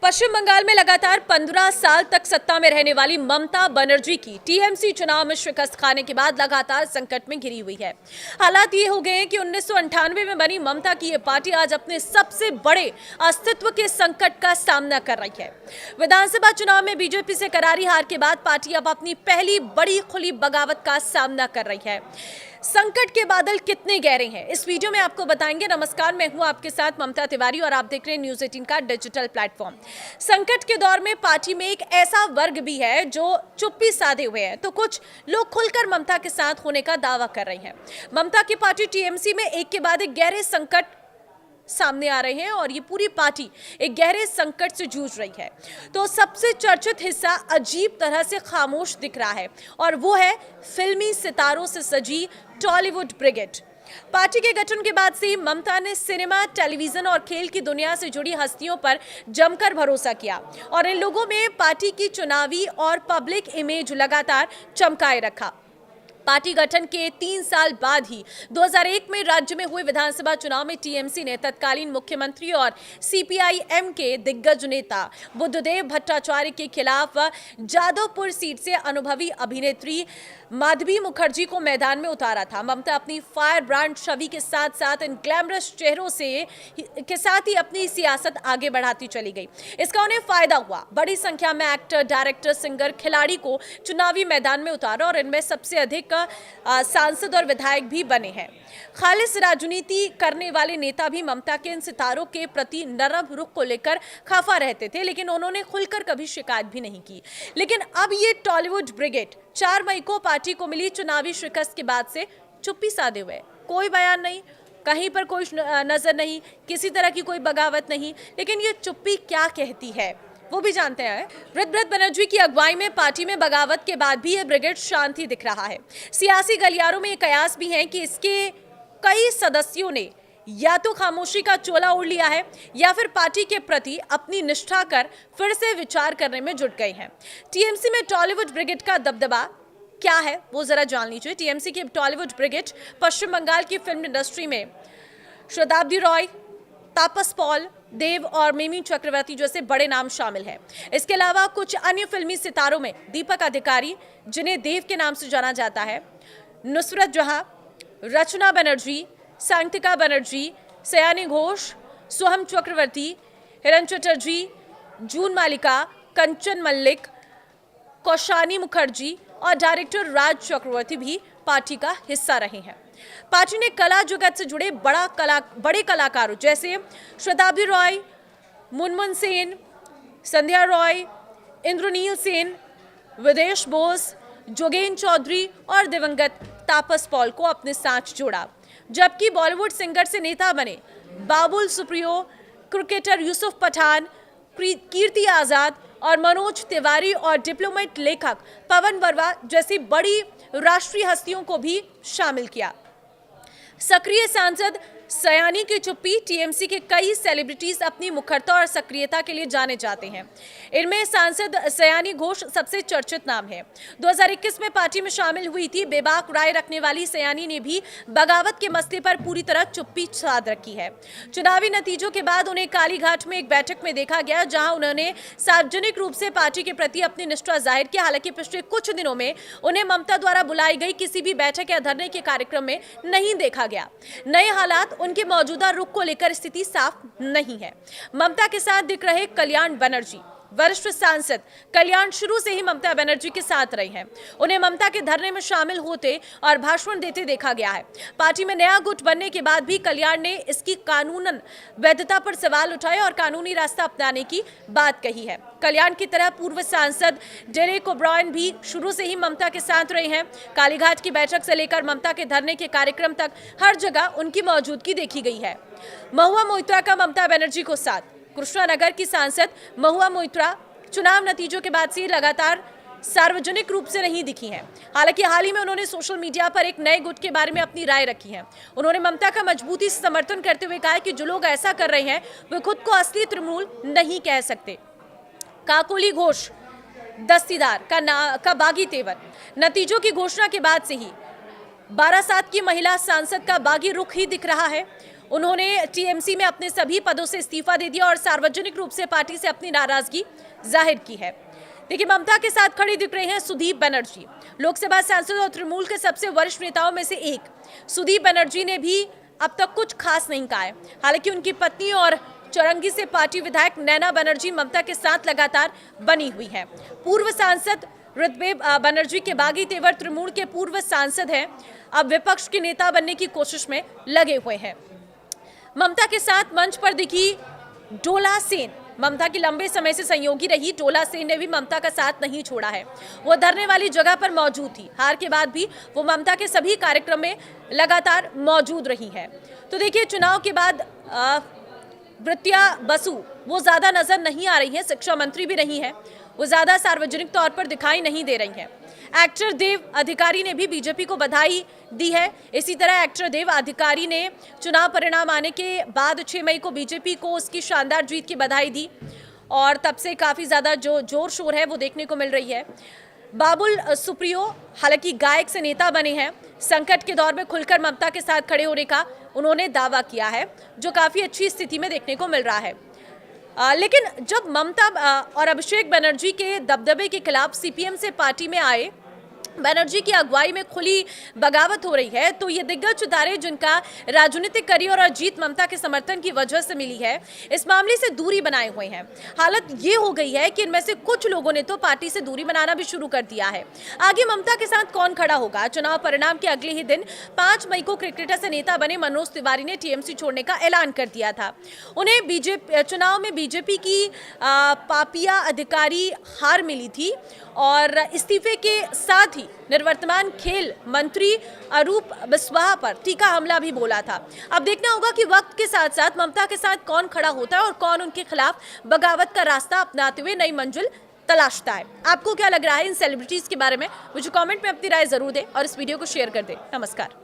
पश्चिम बंगाल में लगातार 15 साल तक सत्ता में रहने वाली ममता बनर्जी की टीएमसी चुनाव में शिकस्त खाने के बाद लगातार संकट में घिरी हुई है। हालात ये हो गए हैं कि 1998 में बनी ममता की ये पार्टी आज अपने सबसे बड़े अस्तित्व के संकट का सामना कर रही है। विधानसभा चुनाव में बीजेपी से करारी हार के बाद पार्टी अब अपनी पहली बड़ी खुली बगावत का सामना कर रही है। संकट के बादल कितने गहरे हैं, इस वीडियो में आपको बताएंगे। नमस्कार, मैं हूं आपके साथ ममता तिवारी और आप देख रहे हैं न्यूज़ 18 का डिजिटल प्लेटफॉर्म। संकट के दौर में पार्टी में एक ऐसा वर्ग भी है जो चुप्पी साधे हुए हैं, तो कुछ लोग खुलकर ममता के साथ होने का दावा कर रहे हैं। ममता की पार्टी टीएमसी में एक के बाद एक गहरे संकट सामने आ रहे हैं और ये पूरी पार्टी एक गहरे संकट से जूझ रही है। तो सबसे चर्चित हिस्सा अजीब तरह से खामोश दिख रहा है और वो है फिल्मी सितारों से सजी टॉलीवुड ब्रिगेड। पार्टी के गठन के बाद से ममता ने सिनेमा, टेलीविजन और खेल की दुनिया से जुड़ी हस्तियों पर जमकर भरोसा किया और इन लोगों में पार्टी की चुनावी और पब्लिक इमेज लगातार चमकाए रखा। पार्टी गठन के 3 साल बाद ही 2001 में राज्य में हुए विधानसभा चुनाव में टीएमसी ने तत्कालीन मुख्यमंत्री और सीपीआई-एम के दिग्गज नेता बुद्धदेव भट्टाचार्य के खिलाफ जादवपुर सीट से अनुभवी अभिनेत्री माधवी मुखर्जी को मैदान में उतारा था। ममता अपनी फायर ब्रांड छवि के साथ साथ इन ग्लैमरस चेहरों के साथ ही अपनी सियासत आगे बढ़ाती चली गई। इसका उन्हें फायदा हुआ। बड़ी संख्या में एक्टर, डायरेक्टर, सिंगर, खिलाड़ी को चुनावी मैदान में उतारा और इनमें सबसे अधिक सांसद और विधायक भी बने हैं। खालिस राजनीति करने वाले नेता भी ममता के इन सितारों के प्रति नरम रुख को लेकर खफा रहते थे, लेकिन उन्होंने खुलकर कभी शिकायत भी नहीं की। लेकिन अब ये टॉलीवुड ब्रिगेड 4 मई को पार्टी को मिली चुनावी शिकस्त के बाद से चुप्पी साधे हुए, कोई बयान नहीं, कहीं पर कोई नजर नहीं, किसी तरह की कोई बगावत नहीं। लेकिन ये चुप्पी क्या कहती है वो भी जानते हैं। ब्रत बनर्जी की अगुवाई में पार्टी में बगावत के बाद भी यह ब्रिगेड शांति दिख रहा है। सियासी गलियारों में ये कयास भी हैं कि इसके कई सदस्यों ने या तो खामोशी का चोला ओढ़ लिया है या फिर पार्टी के प्रति अपनी निष्ठा कर फिर से विचार करने में जुट गए हैं। टीएमसी में टॉलीवुड ब्रिगेड का दबदबा क्या है वो जरा जान लीजिए। टीएमसी की टॉलीवुड ब्रिगेड पश्चिम बंगाल की फिल्म इंडस्ट्री में शताब्दी रॉय, तापस पॉल, देव और मिमी चक्रवर्ती जैसे बड़े नाम शामिल हैं। इसके अलावा कुछ अन्य फिल्मी सितारों में दीपक अधिकारी, जिन्हें देव के नाम से जाना जाता है, नुसरत जहां, रचना बनर्जी, सांतिका बनर्जी, सयानी घोष, सोहम चक्रवर्ती, हिरण चटर्जी, जून मालिका, कंचन मल्लिक, कौशानी मुखर्जी और डायरेक्टर राज चक्रवर्ती भी पार्टी का हिस्सा रहे हैं। पार्टी ने कला जगत से जुड़े बड़े कलाकारों जैसे शताब्दी रॉय, मुनमुन सेन, संध्या रॉय, इंद्रनील सेन, विदेश बोस, जोगेन चौधरी और दिवंगत तापस पॉल को अपने साथ जोड़ा। जबकि बॉलीवुड सिंगर से नेता बने बाबुल सुप्रियो, क्रिकेटर यूसुफ पठान, कीर्ति आजाद और मनोज तिवारी और डिप्लोमेट लेखक पवन वर्मा जैसी बड़ी राष्ट्रीय हस्तियों को भी शामिल किया। सक्रिय सांसद सयानी की चुप्पी। टीएमसी के कई सेलिब्रिटीज अपनी मुखरता और सक्रियता के लिए जाने जाते हैं। इनमें सांसद सयानी घोष सबसे चर्चित नाम है। 2021 में पार्टी में शामिल हुई थी। बेबाक राय रखने वाली सयानी ने भी बगावत के मसले पर पूरी तरह चुप्पी साध रखी है। चुनावी नतीजों के बाद उन्हें कालीघाट में एक बैठक में देखा गया, जहां उन्होंने सार्वजनिक रूप से पार्टी के प्रति अपनी निष्ठा जाहिर की। हालांकि पिछले कुछ दिनों में उन्हें ममता द्वारा बुलाई गई किसी भी बैठक या धरने के कार्यक्रम में नहीं देखा गया। नए हालात, उनके मौजूदा रुख को लेकर स्थिति साफ नहीं है। ममता के साथ दिख रहे कल्याण बनर्जी, वरिष्ठ सांसद कल्याण शुरू से ही ममता बनर्जी के साथ रहे हैं। उन्हें ममता के धरने में शामिल होते और भाषण देते देखा गया है। पार्टी में नया गुट बनने के बाद भी कल्याण ने इसकी कानूनन वैधता पर सवाल उठाए और कानूनी रास्ता अपनाने की बात कही है। कल्याण की तरह पूर्व सांसद डेरेक ओब्रायन भी शुरू से ही ममता के साथ रहे हैं। कालीघाट की बैठक से लेकर ममता के धरने के कार्यक्रम तक हर जगह उनकी मौजूदगी देखी गई है। महुआ मोइत्रा का ममता बनर्जी को साथ। कृष्णानगर की सांसद महुआ मोइत्रा चुनाव नतीजों के बाद से लगातार सार्वजनिक रूप से नहीं दिखी हैं। हालांकि हाल ही में उन्होंने सोशल मीडिया पर एक नए गुट के बारे में अपनी राय रखी है। उन्होंने ममता का मजबूती से समर्थन करते हुए कहा कि जो लोग ऐसा कर रहे हैं वे खुद को असली तृणमूल नहीं कह सकते। काकोली घोष दस्तीदार का बागी तेवर। नतीजों की घोषणा के बाद से ही बारासात की महिला सांसद का बागी रुख ही दिख रहा है। उन्होंने टीएमसी में अपने सभी पदों से इस्तीफा दे दिया और सार्वजनिक रूप से पार्टी से अपनी नाराजगी जाहिर की है। देखिए, ममता के साथ खड़ी दिख रहे हैं सुदीप बनर्जी, लोकसभा सांसद और तृणमूल के सबसे वरिष्ठ नेताओं में से एक। सुदीप बनर्जी ने भी अब तक कुछ खास नहीं कहा है। हालांकि उनकी पत्नी और चौरंगी से पार्टी विधायक नैना बनर्जी ममता के साथ लगातार बनी हुई है। पूर्व सांसद ऋत्विज बनर्जी के बागी तेवर तृणमूल के पूर्व सांसद हैं, अब विपक्ष के नेता बनने की कोशिश में लगे हुए हैं। ममता के साथ मंच पर दिखी डोला सेन, ममता की लंबे समय से सहयोगी रही डोला सेन ने भी ममता का साथ नहीं छोड़ा है। वो धरने वाली जगह पर मौजूद थी। हार के बाद भी वो ममता के सभी कार्यक्रम में लगातार मौजूद रही है। तो देखिए, चुनाव के बाद विद्या बसु वो ज्यादा नजर नहीं आ रही है, शिक्षा मंत्री भी नहीं है, वो ज्यादा सार्वजनिक तौर पर दिखाई नहीं दे रही है। एक्टर देव अधिकारी ने भी बीजेपी को बधाई दी है। इसी तरह एक्टर देव अधिकारी ने चुनाव परिणाम आने के बाद 6 मई को बीजेपी को उसकी शानदार जीत की बधाई दी और तब से काफी ज्यादा जो जोर शोर है वो देखने को मिल रही है। बाबुल सुप्रियो हालांकि गायक से नेता बने हैं। संकट के दौर में खुलकर ममता के साथ खड़े होने का उन्होंने दावा किया है, जो काफी अच्छी स्थिति में देखने को मिल रहा है। लेकिन जब ममता और अभिषेक बनर्जी के दबदबे के खिलाफ सीपीएम से पार्टी में आए, बनर्जी की अगुवाई में खुली बगावत हो रही है, तो ये दिग्गज सितारे जिनका राजनीतिक करियर और जीत ममता के समर्थन की वजह से मिली है, इस मामले से दूरी बनाए हुए हैं। हालत ये हो गई है कि इनमें से कुछ लोगों ने तो पार्टी से दूरी बनाना भी शुरू कर दिया है। आगे ममता के साथ कौन खड़ा होगा? चुनाव परिणाम के अगले ही दिन 5 मई को क्रिकेटर से नेता बने मनोज तिवारी ने टीएमसी छोड़ने का ऐलान कर दिया था। उन्हें चुनाव में बीजेपी की पापिया अधिकारी हार मिली थी और इस्तीफे के साथ ही निवर्तमान खेल मंत्री अरूप बिस्वाहा पर तीखा हमला भी बोला था। अब देखना होगा कि वक्त के साथ साथ ममता के साथ कौन खड़ा होता है और कौन उनके खिलाफ बगावत का रास्ता अपनाते हुए नई मंजिल तलाशता है। आपको क्या लग रहा है इन सेलिब्रिटीज के बारे में? मुझे कमेंट में अपनी राय जरूर दें और इस वीडियो को शेयर कर दें। नमस्कार।